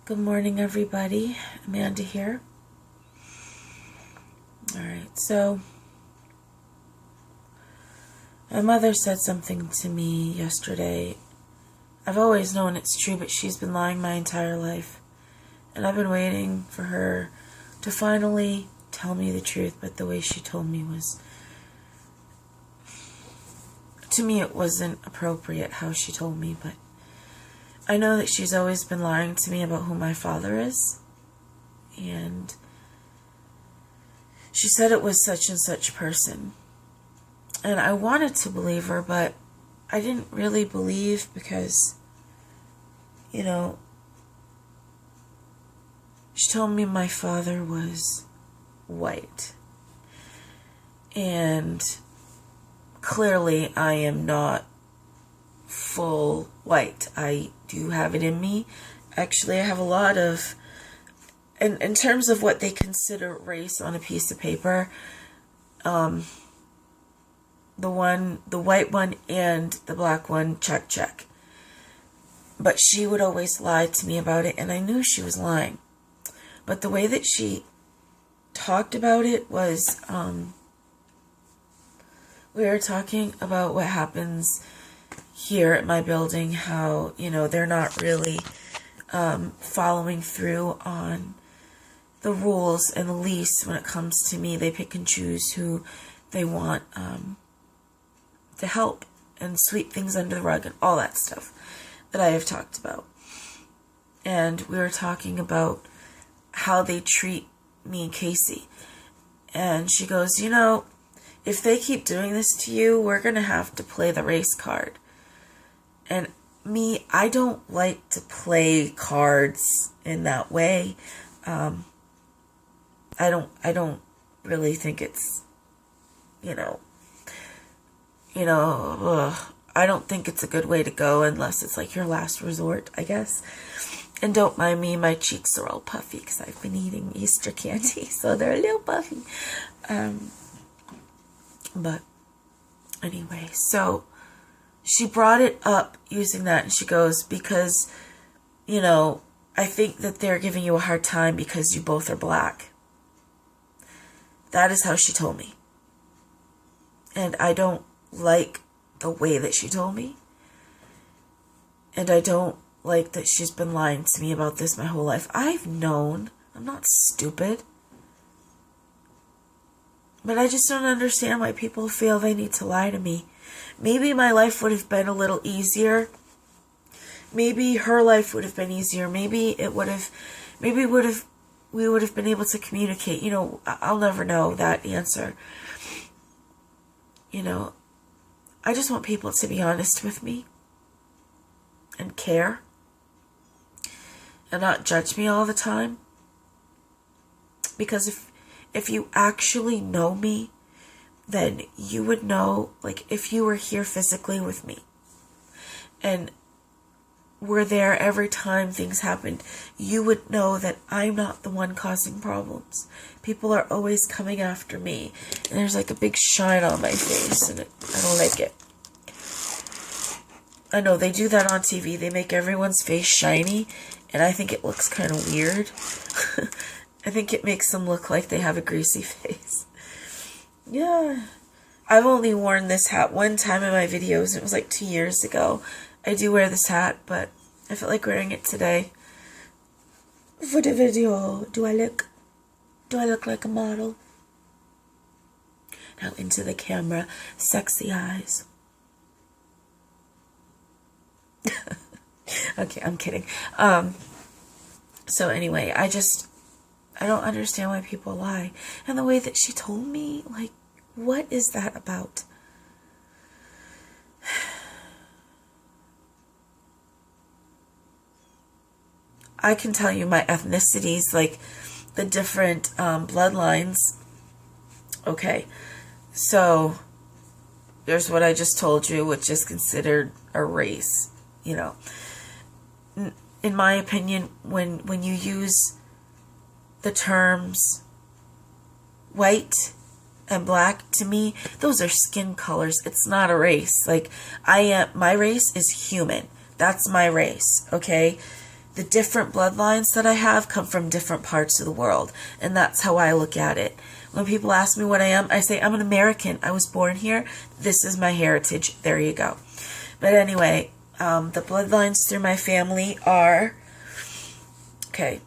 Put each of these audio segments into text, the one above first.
Good morning, everybody. Amanda here. Alright, so my mother said something to me yesterday. I've always known it's true, but she's been lying my entire life. And I've been waiting for her to finally tell me the truth, but the way she told me was, to me, it wasn't appropriate how she told me, but I know that she's always been lying to me about who my father is. And she said it was such and such person. And I wanted to believe her, but I didn't really believe because, you know, she told me my father was white. And clearly I am not full white. I do have it in me. Actually, I have a lot of, in terms of what they consider race on a piece of paper, the white one and the black one, check. But she would always lie to me about it, and I knew she was lying. But the way that she talked about it was, we were talking about what happens here at my building, how, you know, they're not really following through on the rules and the lease when it comes to me. They pick and choose who they want to help and sweep things under the rug and all that stuff that I have talked about. And we were talking about how they treat me and Casey. And she goes, you know, if they keep doing this to you, we're going to have to play the race card. And me, I don't like to play cards in that way. I don't really think it's, I don't think it's a good way to go unless it's like your last resort, I guess. And don't mind me, my cheeks are all puffy because I've been eating Easter candy, so they're a little puffy. But anyway, so she brought it up using that, and she goes, because, you know, I think that they're giving you a hard time because you both are black. That is how she told me. And I don't like the way that she told me. And I don't like that she's been lying to me about this my whole life. I've known. I'm not stupid. But I just don't understand why people feel they need to lie to me. Maybe my life would have been a little easier. Maybe her life would have been easier. Maybe we would have been able to communicate. You know, I'll never know that answer. You know, I just want people to be honest with me and care and not judge me all the time. Because if you actually know me, then you would know, like, if you were here physically with me and were there every time things happened, you would know that I'm not the one causing problems. People are always coming after me, and there's like a big shine on my face, and I don't like it. I know they do that on TV. They make everyone's face shiny, and I think it looks kind of weird. I think it makes them look like they have a greasy face. Yeah. I've only worn this hat one time in my videos. It was like 2 years ago. I do wear this hat, but I felt like wearing it today. For the video, do I look like a model? Now into the camera, sexy eyes. Okay, I'm kidding. So anyway, I don't understand why people lie. And the way that she told me, like, what is that about? I can tell you my ethnicities, like the different bloodlines. Okay, so there's what I just told you, which is considered a race. You know, in my opinion, when you use the terms white and black, to me, those are skin colors. It's not a race. Like, my race is human. That's my race, okay? the different bloodlines that I have come from different parts of the world. And that's how I look at it. When people ask me what I am, I say I'm an American. I was born here. This is my heritage. There you go. But anyway, the bloodlines through my family are, okay,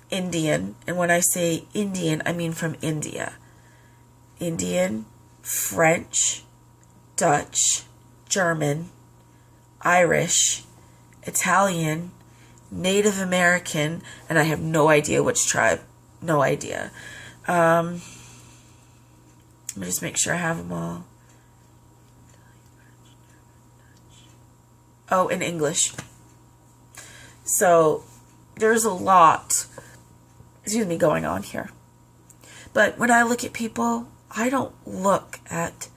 Indian. And when I say Indian, I mean from India. Indian, French, Dutch, German, Irish, Italian, Native American, and I have no idea which tribe. No idea. Let me just make sure I have them all. Oh, in English. So, there's a lot, going on here. But when I look at people, I don't look at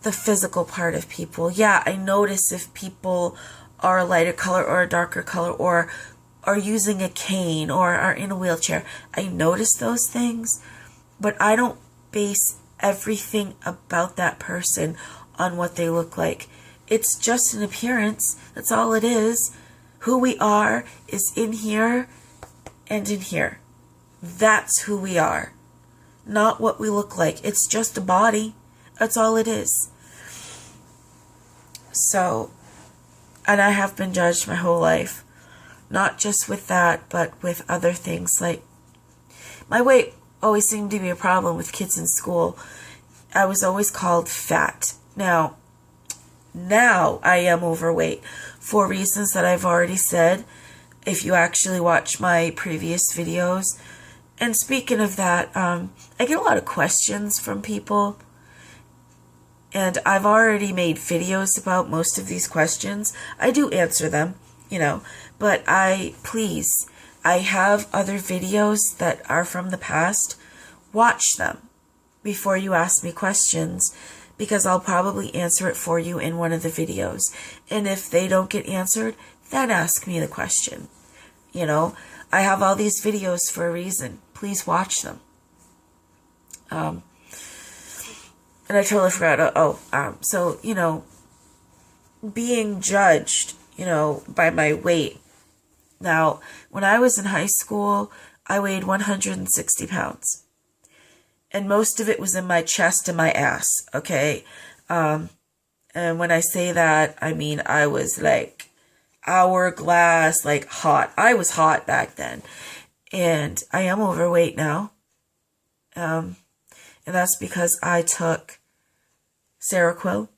the physical part of people. Yeah, I notice if people are a lighter color or a darker color or are using a cane or are in a wheelchair. I notice those things, but I don't base everything about that person on what they look like. It's just an appearance. That's all it is. Who we are is in here and in here. That's who we are. Not what we look like. It's just a body. That's all it is. So, and I have been judged my whole life. Not just with that, but with other things. Like, my weight always seemed to be a problem with kids in school. I was always called fat. Now I am overweight for reasons that I've already said, if you actually watch my previous videos. And speaking of that, I get a lot of questions from people. And I've already made videos about most of these questions. I do answer them, but I have other videos that are from the past. Watch them before you ask me questions, because I'll probably answer it for you in one of the videos. And if they don't get answered, then ask me the question. I have all these videos for a reason. Please watch them. And I totally forgot. So, being judged, by my weight. Now, when I was in high school, I weighed 160 pounds. And most of it was in my chest and my ass, okay? And when I say that, I mean I was like hourglass, like hot. I was hot back then. And I am overweight now. And that's because I took Seroquel.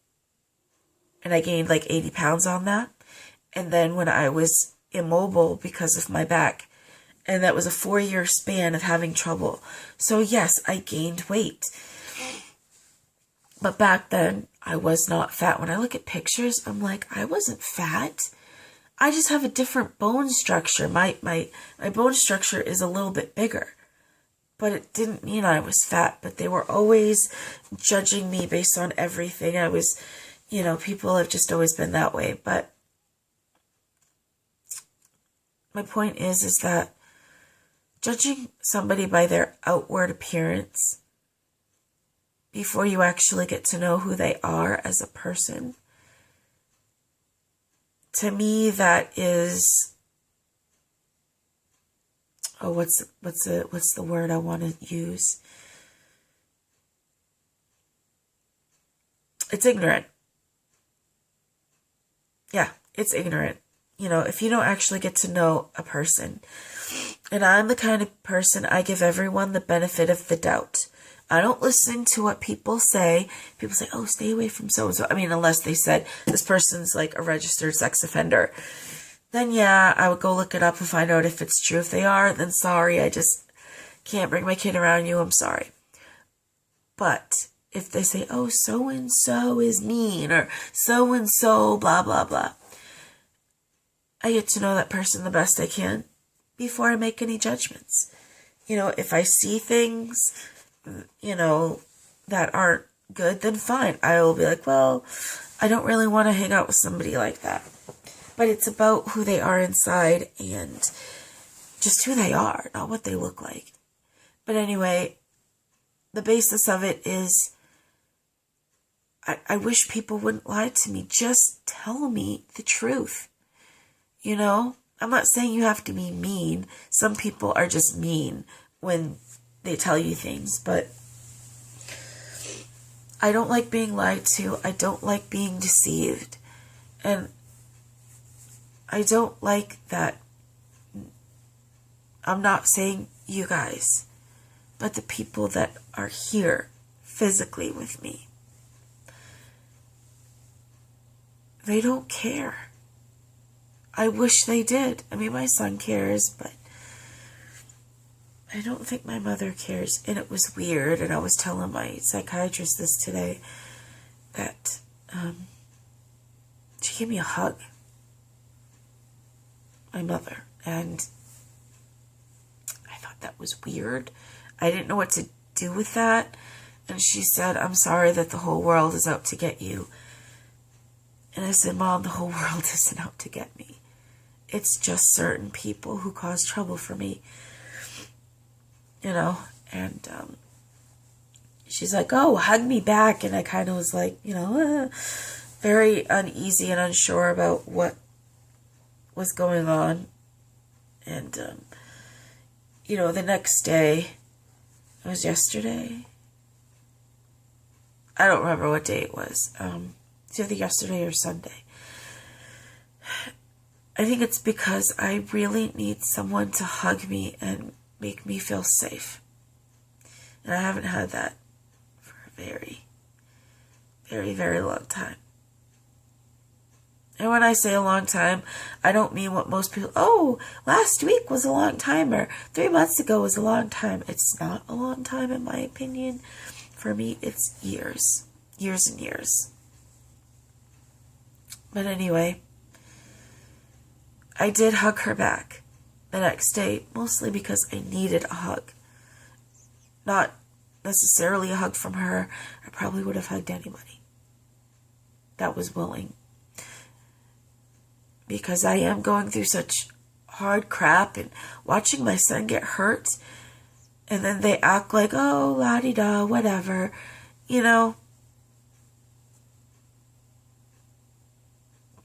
And I gained like 80 pounds on that. And then when I was immobile because of my back, and that was a 4-year span of having trouble. So yes, I gained weight. But back then, I was not fat. When I look at pictures, I'm like, I wasn't fat. I just have a different bone structure. My bone structure is a little bit bigger. But it didn't mean I was fat. But they were always judging me based on everything. I was, people have just always been that way. But my point is that judging somebody by their outward appearance before you actually get to know who they are as a person, to me, that is, what's the word I want to use? It's ignorant. Yeah, it's ignorant. If you don't actually get to know a person. And I'm the kind of person, I give everyone the benefit of the doubt. I don't listen to what people say. People say, oh, stay away from so-and-so. I mean, unless they said this person's like a registered sex offender. Then yeah, I would go look it up and find out if it's true. If they are, then sorry, I just can't bring my kid around you. I'm sorry. But if they say, oh, so-and-so is mean, or so-and-so, blah, blah, blah, I get to know that person the best I can before I make any judgments. If I see things, that aren't good, then fine. I will be like, well, I don't really want to hang out with somebody like that. But it's about who they are inside and just who they are, not what they look like. But anyway, the basis of it is, I wish people wouldn't lie to me. Just tell me the truth. I'm not saying you have to be mean. Some people are just mean when they tell you things, but I don't like being lied to. I don't like being deceived. And I don't like that. I'm not saying you guys, but the people that are here physically with me, they don't care. I wish they did. I mean, my son cares, but I don't think my mother cares. And it was weird, and I was telling my psychiatrist this today, that she gave me a hug, my mother, and I thought that was weird. I didn't know what to do with that, and she said, I'm sorry that the whole world is out to get you. And I said, Mom, the whole world isn't out to get me. It's just certain people who cause trouble for me, you know. And she's like, oh, hug me back. And I kind of was like, very uneasy and unsure about what was going on. And, the next day, it was yesterday. I don't remember what day it was. It's either yesterday or Sunday. I think it's because I really need someone to hug me and make me feel safe. And I haven't had that for a very, very, very long time. And when I say a long time, I don't mean what most people, last week was a long time, or 3 months ago was a long time. It's not a long time in my opinion. For me, it's years. Years and years. But anyway, I did hug her back the next day, mostly because I needed a hug. Not necessarily a hug from her. I probably would have hugged anybody that was willing. Because I am going through such hard crap, and watching my son get hurt, and then they act like, oh, la-di-da, whatever,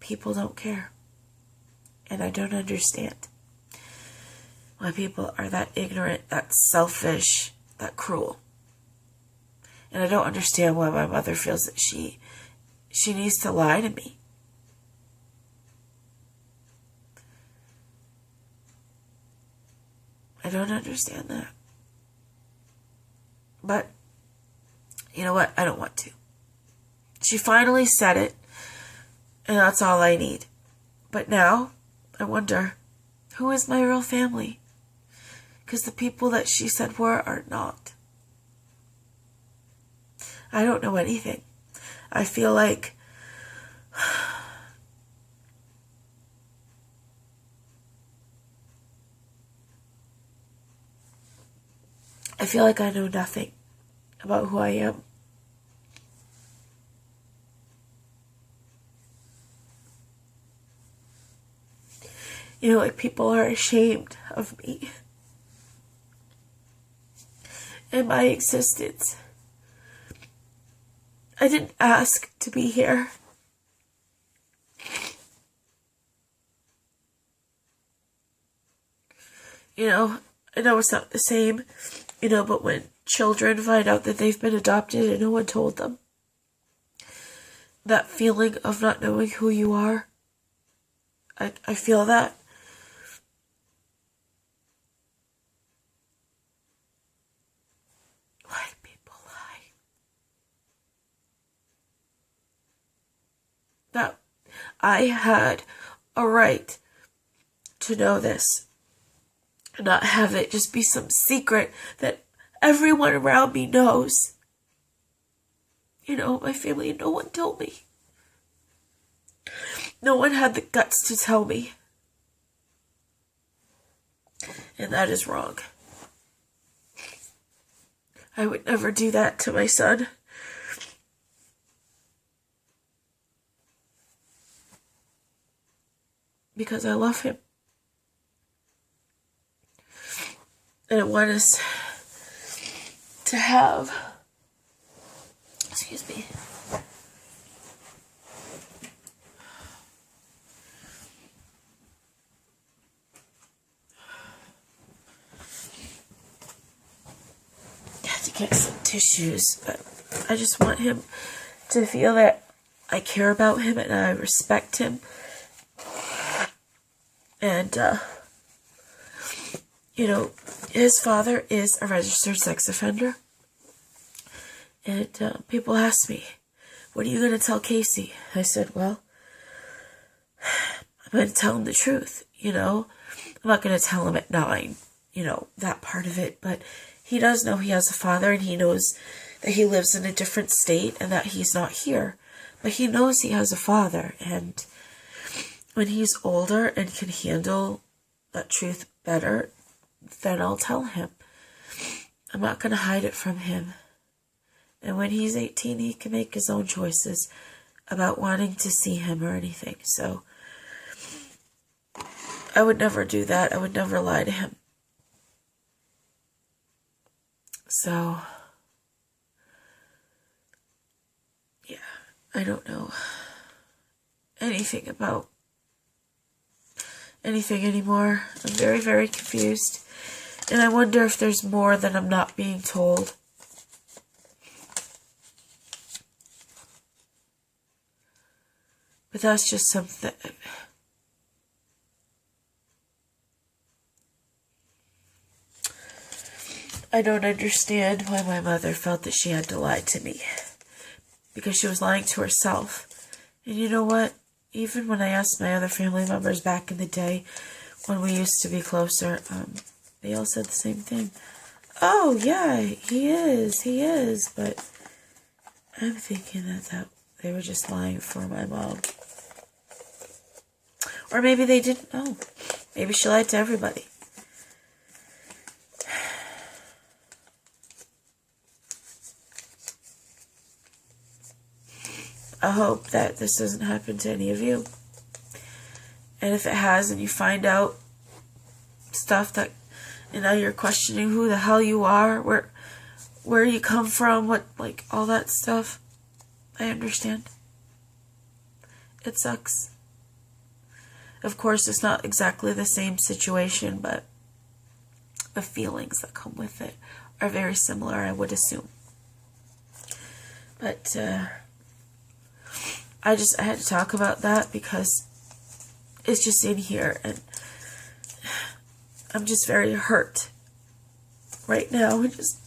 People don't care. And I don't understand why people are that ignorant, that selfish, that cruel. And I don't understand why my mother feels that she needs to lie to me. I don't understand that. But, you know what? I don't want to. She finally said it, and that's all I need. But now, I wonder, who is my real family? Because the people that she said were are not. I don't know anything. I feel like I know nothing about who I am. People are ashamed of me and my existence. I didn't ask to be here. I know it's not the same, but when children find out that they've been adopted and no one told them, that feeling of not knowing who you are, I feel that. Why do people lie? That I had a right to know this. Not have it just be some secret that everyone around me knows. My family, no one told me. No one had the guts to tell me. And that is wrong. I would never do that to my son. Because I love him. And I want us to have, excuse me, get some tissues, but I just want him to feel that I care about him and I respect him. And, you know, his father is a registered sex offender. And people ask me, what are you going to tell Casey? I said, well, I'm going to tell him the truth, you know. I'm not going to tell him at 9, you know, that part of it. But he does know he has a father, and he knows that he lives in a different state and that he's not here. But he knows he has a father, and when he's older and can handle that truth better, then I'll tell him. I'm not going to hide it from him. And when he's 18, he can make his own choices about wanting to see him or anything. So I would never do that. I would never lie to him. So, yeah, I don't know anything about anything anymore. I'm very, very confused. And I wonder if there's more that I'm not being told. But that's just something. I don't understand why my mother felt that she had to lie to me. Because she was lying to herself. And you know what? Even when I asked my other family members back in the day, when we used to be closer, they all said the same thing. Oh, yeah, he is. But I'm thinking that they were just lying for my mom. Or maybe they didn't know. Maybe she lied to everybody. I hope that this doesn't happen to any of you. And if it has, and you find out stuff that, you know, you're questioning who the hell you are, where you come from, what, like, all that stuff, I understand. It sucks. Of course, it's not exactly the same situation, but the feelings that come with it are very similar, I would assume. But, I had to talk about that because it's just in here, and I'm just very hurt right now, and just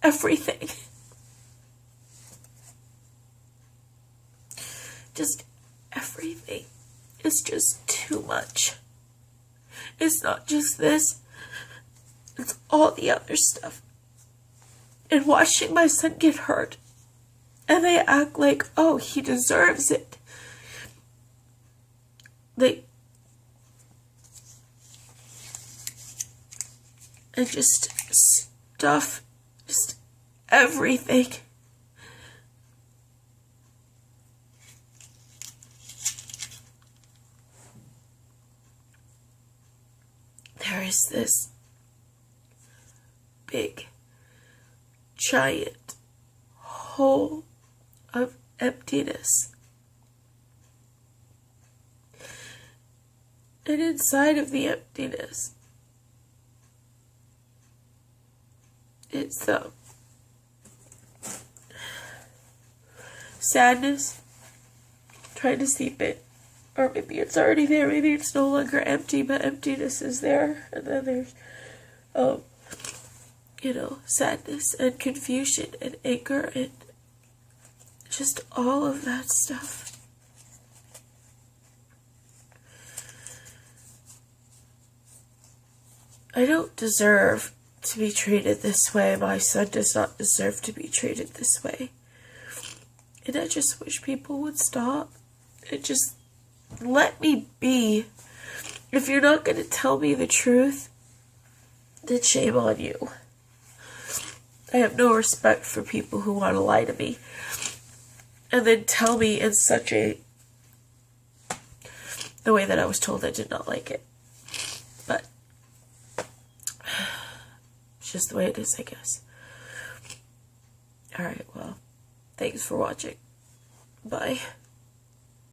everything. Just everything. It's just too much. It's not just this. It's all the other stuff. And watching my son get hurt. And they act like, oh, he deserves it. And just stuff, just everything. There is this big, giant hole of emptiness. And inside of the emptiness, it's sadness trying to seep in. Or maybe it's already there, maybe it's no longer empty, but emptiness is there. And then there's, you know, sadness and confusion and anger and just all of that stuff. I don't deserve to be treated this way. My son does not deserve to be treated this way. And I just wish people would stop and just let me be. If you're not going to tell me the truth, then shame on you. I have no respect for people who want to lie to me and then tell me in such the way that I was told. I did not like it. But it's just the way it is, I guess. Alright, well, thanks for watching. Bye.